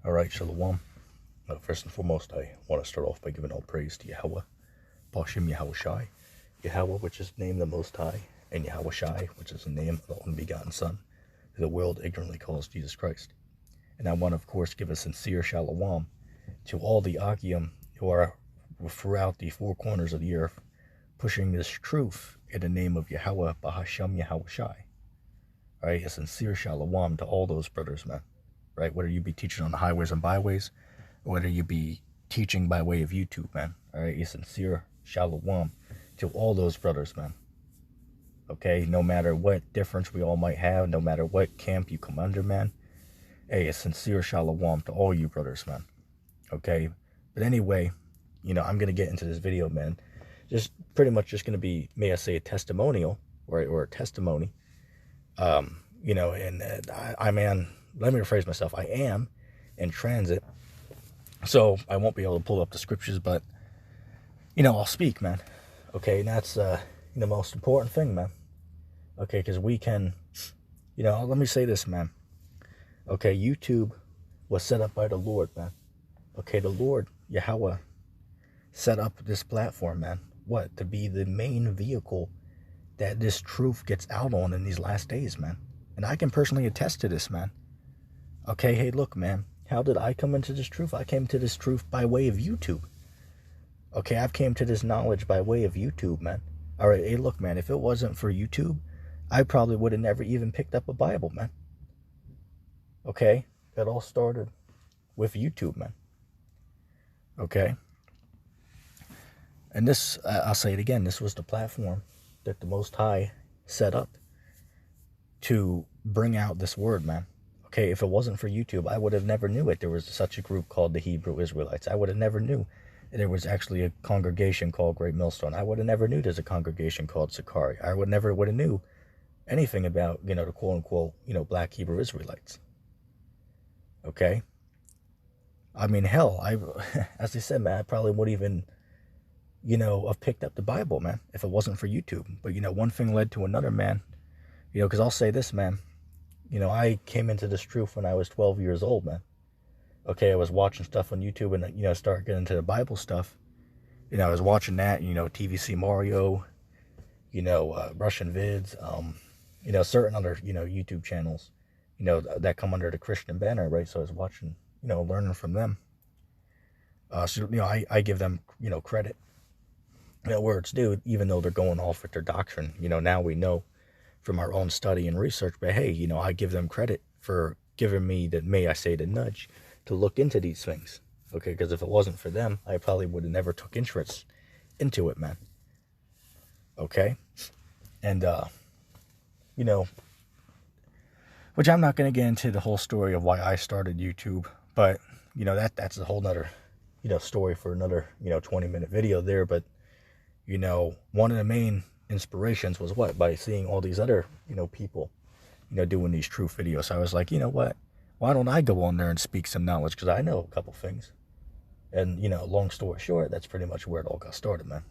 All right, Shalom. First and foremost, I want to start off by giving all praise to Yahweh, Bashim Yahweh Shai, Yahweh, which is named the Most High, and Yahweh Shai, which is the name of the only begotten Son, who the world ignorantly calls Jesus Christ. And I want to, of course, give a sincere Shalom to all the Akim who are throughout the four corners of the earth, pushing this truth in the name of Yahweh, Bahasham Yahweh Shai. All right, a sincere Shalom to all those brothers, man. Right, whether you be teaching on the highways and byways, or whether you be teaching by way of YouTube, man. All right, a sincere Shalom to all those brothers, man. Okay, no matter what difference we all might have, no matter what camp you come under, man. Hey, a sincere Shalom to all you brothers, man. Okay, but anyway, I'm going to get into this video, man. Just pretty much just going to be, may I say, a testimonial, or a testimony. Man, let me rephrase myself. I am in transit, so I won't be able to pull up the scriptures, but, I'll speak, man. Okay, and that's the most important thing, man. Okay, because we can, let me say this, man. Okay, YouTube was set up by the Lord, man. Okay, the Lord, Yahweh, set up this platform, man. What? To be the main vehicle that this truth gets out on in these last days, man. And I can personally attest to this, man. Okay, hey, look, man. How did I come into this truth? I came to this truth by way of YouTube. Okay, I've came to this knowledge by way of YouTube, man. All right, hey, look, man. If it wasn't for YouTube, I probably would have never even picked up a Bible, man. Okay, it all started with YouTube, man. Okay. And this, I'll say it again, this was the platform that the Most High set up to bring out this word, man. Okay, if it wasn't for YouTube, I would have never knew it. There was such a group called the Hebrew Israelites. I would have never knew there was actually a congregation called Great Millstone. I would have never knew there's a congregation called Sakari. I would have knew anything about, the quote-unquote, black Hebrew Israelites. Okay? I mean, hell, as I said, man, I probably would even, have picked up the Bible, man, if it wasn't for YouTube. But, one thing led to another, man. Because I'll say this, man. I came into this truth when I was 12 years old, man. Okay, I was watching stuff on YouTube and, started getting into the Bible stuff. I was watching that, TVC Mario, Russian vids, certain other, YouTube channels, that come under the Christian banner, right? So I was watching, learning from them. So, I give them, credit. Where it's due, even though they're going off with their doctrine. Now we know from our own study and research, but hey, I give them credit for giving me the, may I say, the nudge to look into these things. Okay, because if it wasn't for them, I probably would have never took interest into it, man. Okay, and which I'm not going to get into the whole story of why I started YouTube, but that's a whole nother story for another 20-minute video there. But one of the main inspirations was what? By seeing all these other people doing these truth videos. So I was like, you know what, why don't I go on there and speak some knowledge, because I know a couple things. And long story short, that's pretty much where it all got started, man.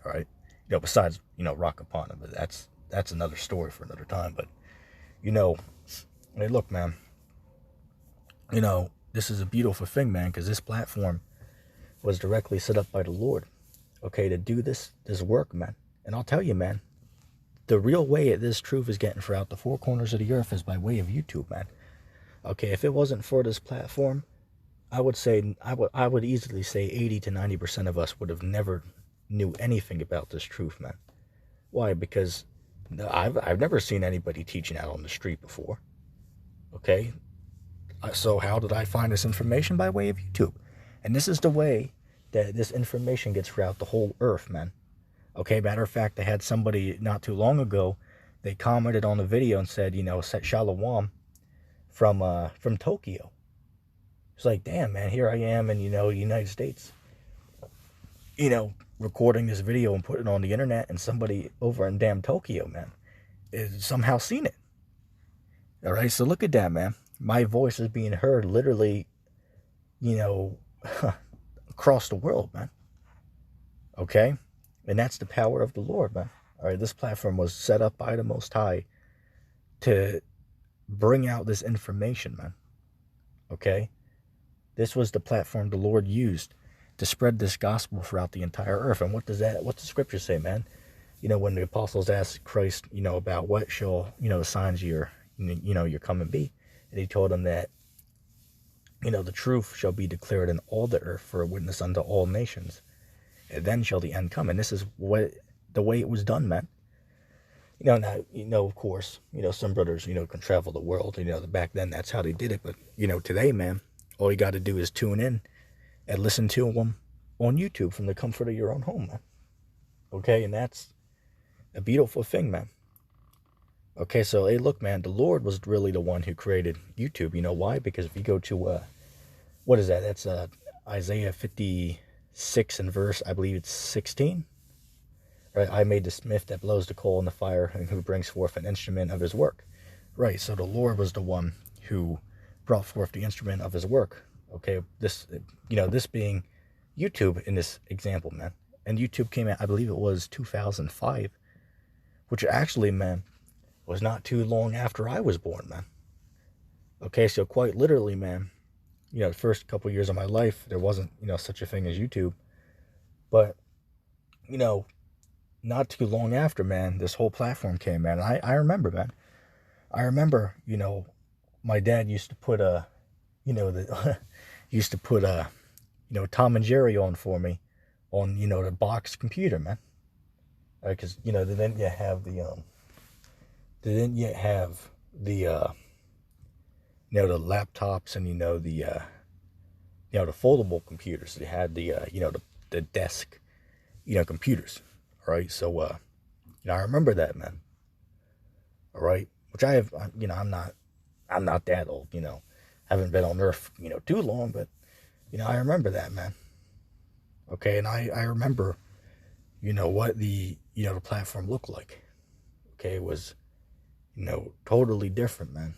All right, besides Rock Upon it, but that's another story for another time. But hey, look, man, this is a beautiful thing, man, because this platform was directly set up by the Lord, okay, to do this work, man. And I'll tell you, man, the real way this truth is getting throughout the four corners of the earth is by way of YouTube, man. Okay, if it wasn't for this platform, I would easily say 80 to 90% of us would have never knew anything about this truth, man. Why? Because I've never seen anybody teaching out on the street before. Okay, so how did I find this information? By way of YouTube. And this is the way that this information gets throughout the whole earth, man. Okay, matter of fact, I had somebody not too long ago, they commented on the video and said, set Shalom from Tokyo. It's like, damn, man, here I am in, the United States, recording this video and putting it on the internet, and somebody over in damn Tokyo, man, is somehow seen it. All right, so look at that, man. My voice is being heard literally, across the world, man. Okay? And that's the power of the Lord, man. All right, this platform was set up by the Most High to bring out this information, man. Okay? This was the platform the Lord used to spread this gospel throughout the entire earth. And what's the scripture say, man? When the apostles asked Christ, about what shall, the signs your coming be, and he told them that, the truth shall be declared in all the earth for a witness unto all nations, and then shall the end come. And this is the way it was done, man. Now, of course, some brothers, can travel the world, back then that's how they did it. But, today, man, all you got to do is tune in and listen to them on YouTube from the comfort of your own home, man. Okay, and that's a beautiful thing, man. Okay, so, hey, look, man, the Lord was really the one who created YouTube. You know why? Because if you go to, what is that? That's Isaiah 56 and verse, I believe it's 16. Right, I made the smith that blows the coal in the fire and who brings forth an instrument of his work. Right, so the Lord was the one who brought forth the instrument of his work. Okay, this being YouTube in this example, man. And YouTube came out, I believe it was 2005, which actually, man, was not too long after I was born, man. Okay, so quite literally, man, the first couple years of my life, there wasn't, such a thing as YouTube. But, not too long after, man, this whole platform came, man. And I remember, man. I remember, my dad used to put Tom and Jerry on for me on, the box computer, man. Because, they didn't yet have the the laptops and, the foldable computers. They had the desk, computers. Right, so I remember that, man. All right, which I have, I'm not that old, haven't been on Earth, too long, but I remember that, man. Okay, and I remember, what the the platform looked like. Okay, it was, totally different, man.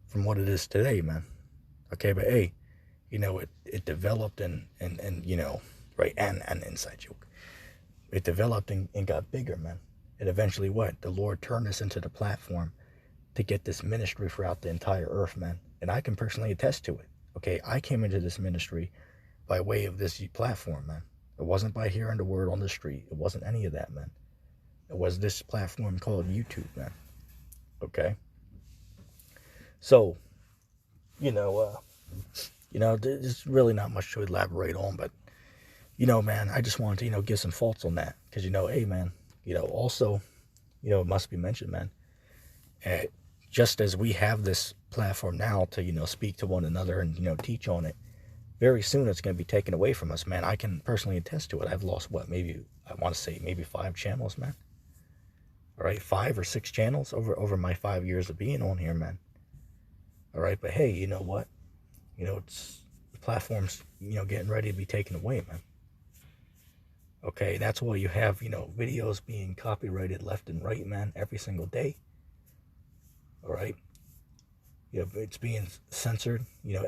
From what it is today, man. Okay, but hey, it developed and right, and an inside joke. It developed and got bigger, man. And eventually what? The Lord turned us into the platform to get this ministry throughout the entire earth, man. And I can personally attest to it. Okay, I came into this ministry by way of this platform, man. It wasn't by hearing the word on the street. It wasn't any of that, man. It was this platform called YouTube, man. Okay? So, there's really not much to elaborate on, but man, I just wanted to, give some thoughts on that. Because, hey, man, also, it must be mentioned, man, just as we have this platform now to, speak to one another and, teach on it, very soon it's going to be taken away from us, man. I can personally attest to it. I've lost, I want to say maybe 5 channels, man. All right, 5 or 6 channels over my 5 years of being on here, man. All right, but hey, you know what? It's the platform's, getting ready to be taken away, man. Okay, that's why you have, videos being copyrighted left and right, man, every single day. All right? It's being censored,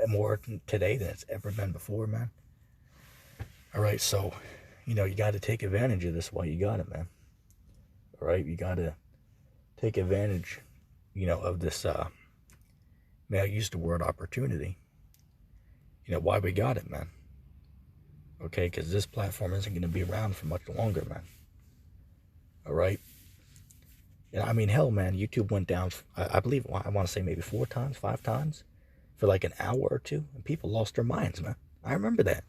more today than it's ever been before, man. All right, so, you got to take advantage of this while you got it, man. All right, you got to take advantage, of this, may I use the word opportunity. Why we got it, man. Okay, because this platform isn't going to be around for much longer, man. All right? I mean, hell, man, YouTube went down, I believe, I want to say maybe 4 times, 5 times, for like an hour or 2, and people lost their minds, man. I remember that,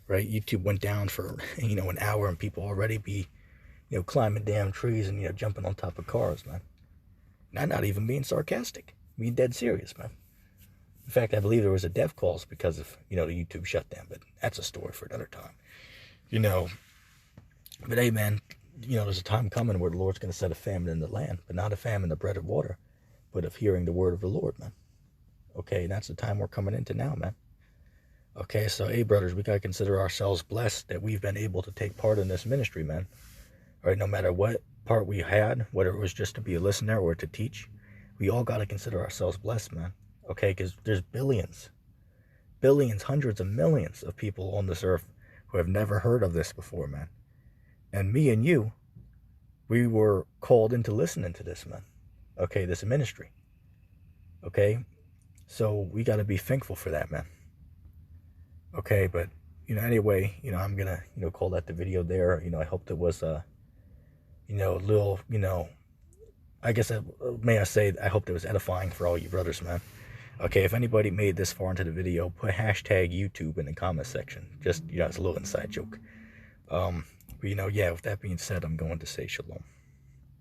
right? YouTube went down for, an hour, and people already be, climbing damn trees and, jumping on top of cars, man. And I'm not even being sarcastic. I'm being dead serious, man. In fact, I believe there was a death calls because of, the YouTube shutdown, but that's a story for another time. But hey, man, there's a time coming where the Lord's going to set a famine in the land, but not a famine of bread or water, but of hearing the word of the Lord, man. Okay, and that's the time we're coming into now, man. Okay, so, hey, brothers, we got to consider ourselves blessed that we've been able to take part in this ministry, man. All right, no matter what part we had, whether it was just to be a listener or to teach, we all got to consider ourselves blessed, man. Okay, because there's billions, hundreds of millions of people on this earth who have never heard of this before, man. And me and you, we were called into listening to this, man. Okay, this ministry. Okay, So we got to be thankful for that, man. Okay, but anyway, I'm gonna call that the video there. I hope it was a little I guess may I say I hope it was edifying for all you brothers, man. Okay, if anybody made this far into the video, put hashtag YouTube in the comment section. Just it's a little inside joke. But yeah, with that being said, I'm going to say shalom.